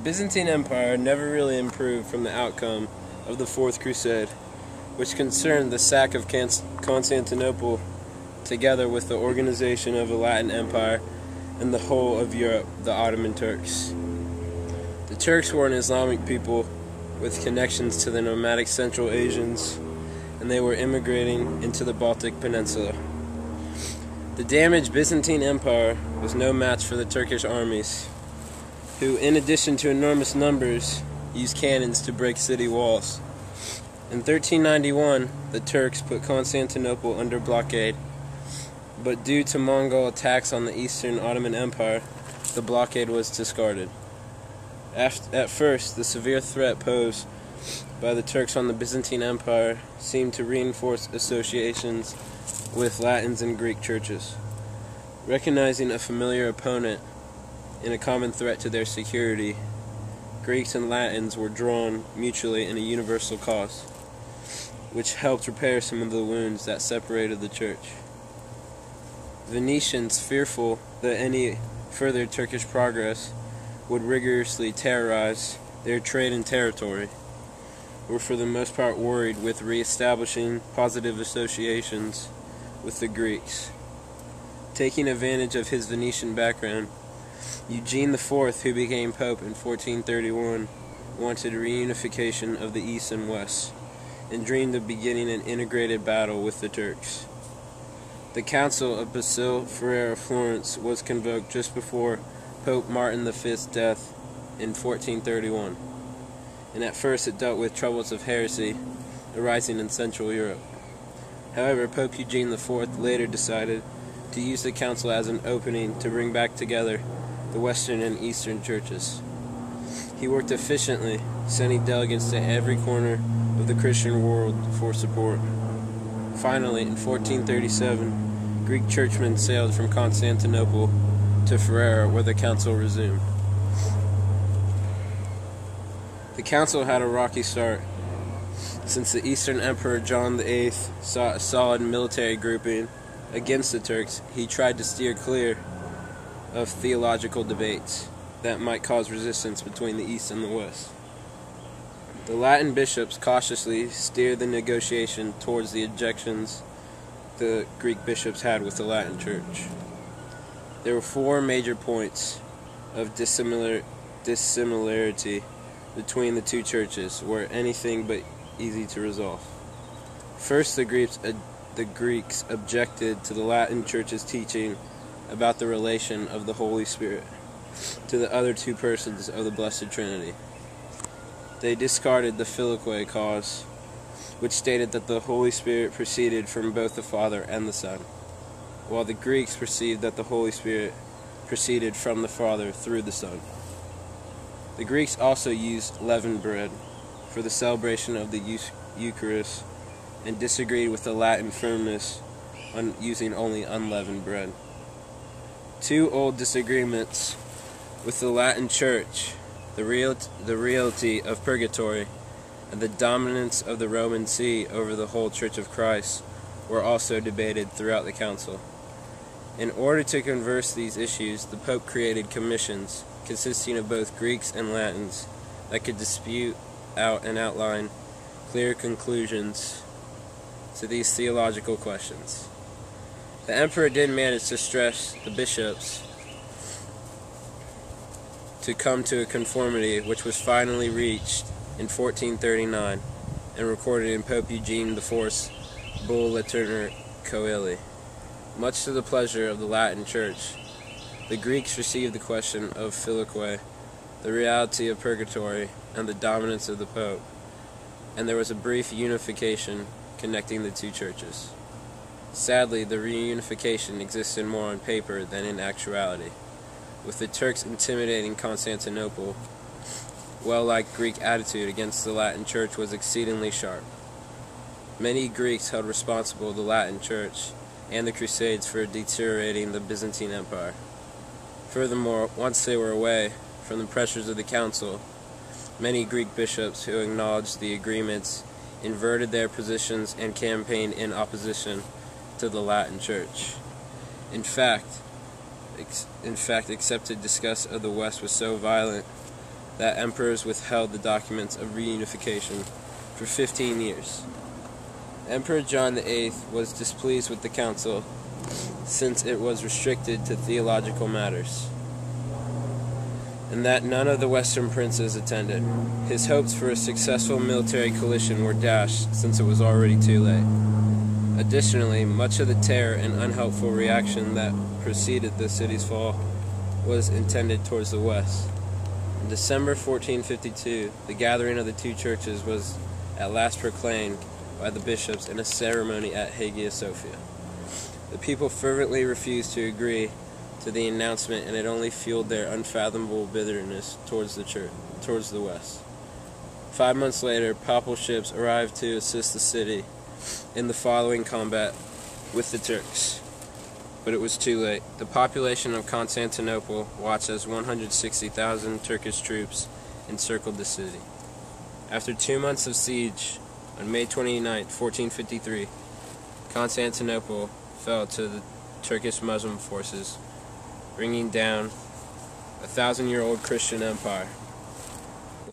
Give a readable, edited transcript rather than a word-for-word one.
Byzantine Empire never really improved from the outcome of the Fourth Crusade, which concerned the sack of Constantinople, together with the organization of a Latin Empire and the whole of Europe, the Ottoman Turks. The Turks were an Islamic people with connections to the nomadic Central Asians, and they were immigrating into the Baltic Peninsula. The damaged Byzantine Empire was no match for the Turkish armies, who, in addition to enormous numbers, used cannons to break city walls. In 1391, the Turks put Constantinople under blockade, but due to Mongol attacks on the Eastern Ottoman Empire, the blockade was discarded. At first, the severe threat posed by the Turks on the Byzantine Empire seemed to reinforce associations with Latins and Greek churches. Recognizing a familiar opponent and a common threat to their security, Greeks and Latins were drawn mutually in a universal cause, which helped repair some of the wounds that separated the church. Venetians, fearful that any further Turkish progress would rigorously terrorize their trade and territory, were for the most part worried with re-establishing positive associations with the Greeks. Taking advantage of his Venetian background, Eugene IV, who became Pope in 1431, wanted reunification of the East and West, and dreamed of beginning an integrated battle with the Turks. The Council of Basile Ferrara Florence was convoked just before Pope Martin V's death in 1431, and at first it dealt with troubles of heresy arising in Central Europe. However, Pope Eugene IV later decided to use the council as an opening to bring back together the Western and Eastern churches. He worked efficiently, sending delegates to every corner of the Christian world for support. Finally, in 1437, Greek churchmen sailed from Constantinople to Ferrara, where the council resumed. The council had a rocky start, since the Eastern Emperor John VIII sought a solid military grouping against the Turks. He tried to steer clear of theological debates that might cause resistance between the East and the West. The Latin bishops cautiously steered the negotiation towards the objections the Greek bishops had with the Latin Church. There were four major points of dissimilarity between the two churches, were anything but easy to resolve. First, the Greeks objected to the Latin Church's teaching about the relation of the Holy Spirit to the other two persons of the Blessed Trinity. They discarded the Filioque cause, which stated that the Holy Spirit proceeded from both the Father and the Son, while the Greeks perceived that the Holy Spirit proceeded from the Father through the Son. The Greeks also used leavened bread for the celebration of the Eucharist and disagreed with the Latin firmness on using only unleavened bread. Two old disagreements with the Latin Church, the reality of purgatory and the dominance of the Roman See over the whole Church of Christ, were also debated throughout the council. In order to converse these issues, the Pope created commissions consisting of both Greeks and Latins that could dispute out and outline clear conclusions to these theological questions. The Emperor did manage to stress the bishops to come to a conformity, which was finally reached in 1439 and recorded in Pope Eugene IV's Bull Laterna Coeli. Much to the pleasure of the Latin Church, the Greeks received the question of Filioque, the reality of purgatory, and the dominance of the Pope, and there was a brief unification connecting the two churches. Sadly, the reunification existed more on paper than in actuality, with the Turks intimidating Constantinople. Well-liked Greek attitude against the Latin Church was exceedingly sharp. Many Greeks held responsible the Latin Church and the Crusades for deteriorating the Byzantine Empire. Furthermore, once they were away from the pressures of the council, many Greek bishops who acknowledged the agreements inverted their positions and campaigned in opposition to the Latin Church. In fact, accepted disgust of the West was so violent that emperors withheld the documents of reunification for 15 years. Emperor John VIII was displeased with the council since it was restricted to theological matters, and that none of the Western princes attended. His hopes for a successful military coalition were dashed since it was already too late. Additionally, much of the terror and unhelpful reaction that preceded the city's fall was intended towards the West. In December 1452, the gathering of the two churches was at last proclaimed by the bishops in a ceremony at Hagia Sophia. The people fervently refused to agree to the announcement, and it only fueled their unfathomable bitterness towards the West. 5 months later, papal ships arrived to assist the city in the following combat with the Turks. But it was too late. The population of Constantinople watched as 160,000 Turkish troops encircled the city. After 2 months of siege, on May 29, 1453, Constantinople fell to the Turkish Muslim forces, bringing down a 1,000-year-old Christian empire.